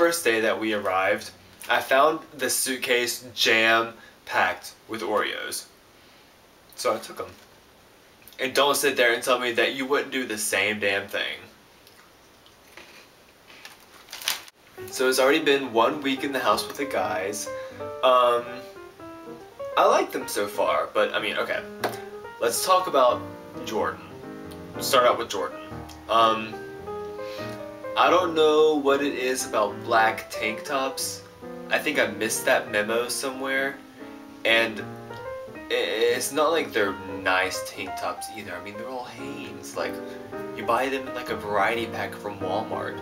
first day that we arrived, I found the suitcase jam-packed with Oreos. So I took them. And don't sit there and tell me that you wouldn't do the same damn thing. So it's already been 1 week in the house with the guys. I like them so far, but I mean, okay. Let's talk about Jordan. Start out with Jordan. I don't know what it is about black tank tops. I think I missed that memo somewhere. And it's not like they're nice tank tops either. I mean, they're all Hanes. Like, you buy them in like a variety pack from Walmart.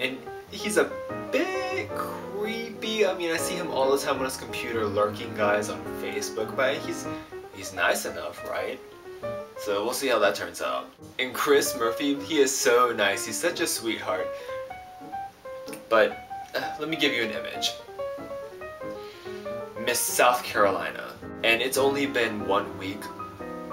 And he's a bit creepy. I mean, I see him all the time on his computer lurking guys on Facebook, but he's nice enough, right? So we'll see how that turns out. And Chris Murphy, he is so nice. He's such a sweetheart. But let me give you an image. Miss South Carolina. And it's only been 1 week,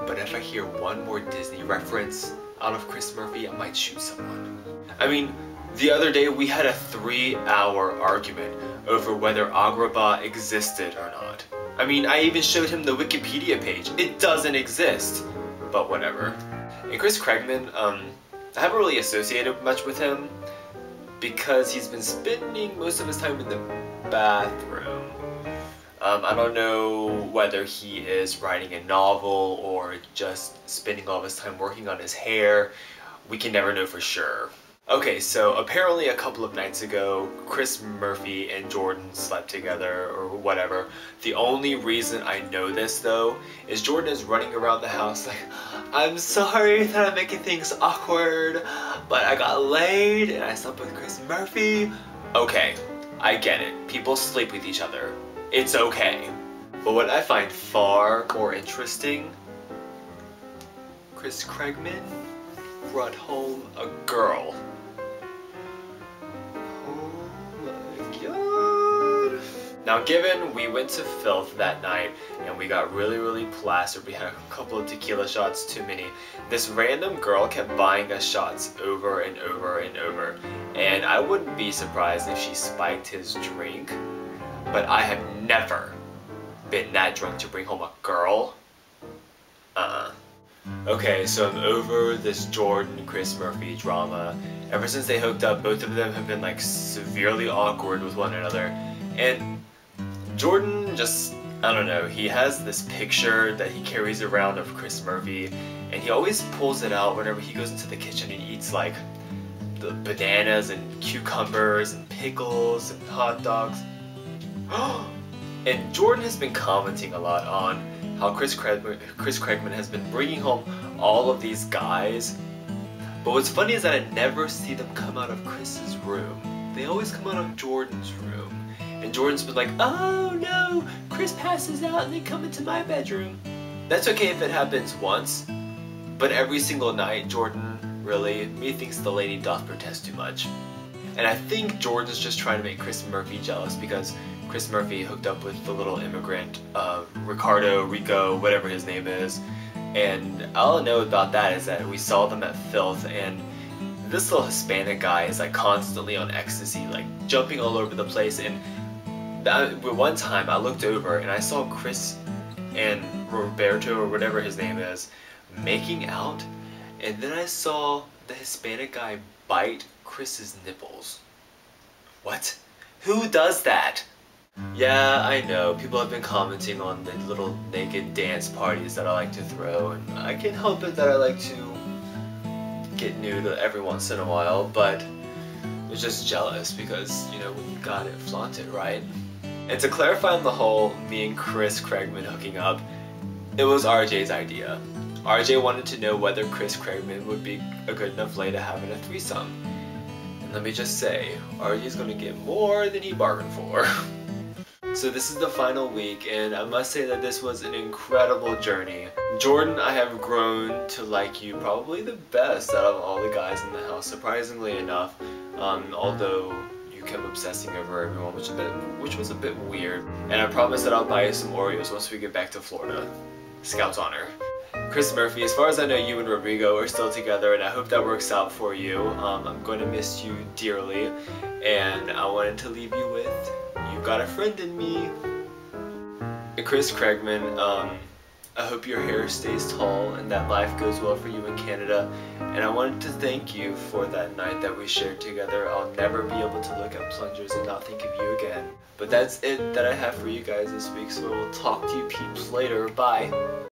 but if I hear one more Disney reference out of Chris Murphy, I might shoot someone. I mean, the other day we had a 3-hour argument over whether Agrabah existed or not. I mean, I even showed him the Wikipedia page. It doesn't exist. But whatever. And Chris Craigman, I haven't really associated much with him because he's been spending most of his time in the bathroom. I don't know whether he is writing a novel or just spending all of his time working on his hair. We can never know for sure. Okay, so apparently a couple of nights ago, Chris Murphy and Jordan slept together or whatever. The only reason I know this though is Jordan is running around the house like, I'm sorry that I'm making things awkward, but I got laid and I slept with Chris Murphy. Okay, I get it. People sleep with each other. It's okay. But what I find far more interesting, Chris Craigman brought home a girl. Now given we went to Filth that night and we got really plastered, we had a couple of tequila shots too many, this random girl kept buying us shots over and over and over. And I wouldn't be surprised if she spiked his drink, but I have never been that drunk to bring home a girl. Okay, so I'm over this Jordan Chris Murphy drama. Ever since they hooked up, both of them have been like severely awkward with one another. And Jordan just, I don't know, he has this picture that he carries around of Chris Murphy, and he always pulls it out whenever he goes into the kitchen and eats like the bananas and cucumbers and pickles and hot dogs. And Jordan has been commenting a lot on how Chris Craigman has been bringing home all of these guys. But what's funny is that I never see them come out of Chris's room. They always come out of Jordan's room. And Jordan's been like, oh no, Chris passes out and they come into my bedroom. That's okay if it happens once, but every single night, Jordan, really, methinks the lady doth protest too much. And I think Jordan's just trying to make Chris Murphy jealous because Chris Murphy hooked up with the little immigrant, Rico, whatever his name is. And all I know about that is that we saw them at Filth, and this little Hispanic guy is like constantly on ecstasy, like jumping all over the place. And one time I looked over and I saw Chris and Roberto, or whatever his name is, making out, and then I saw the Hispanic guy bite Chris's nipples. What? Who does that? Yeah, I know, people have been commenting on the little naked dance parties that I like to throw, and I can't help it that I like to get nude every once in a while, but I'm just jealous because, you know, when you got it, flaunt it, right? And to clarify on the whole me and Chris Craigman hooking up, it was RJ's idea. RJ wanted to know whether Chris Craigman would be a good enough lay to have in a threesome. And let me just say, RJ's gonna get more than he bargained for. So this is the final week, and I must say that this was an incredible journey. Jordan, I have grown to like you probably the best out of all the guys in the house, surprisingly enough. Although you kept obsessing over everyone, which was a bit weird. And I promise that I'll buy you some Oreos once we get back to Florida. Scout's honor. Chris Murphy, as far as I know, you and Rodrigo are still together, and I hope that works out for you. I'm going to miss you dearly, and I wanted to leave you with, you've got a friend in me. Chris Craigman, I hope your hair stays tall and that life goes well for you in Canada, and I wanted to thank you for that night that we shared together. I'll never be able to look at plungers and not think of you again. But that's it that I have for you guys this week, so we'll talk to you peeps later. Bye!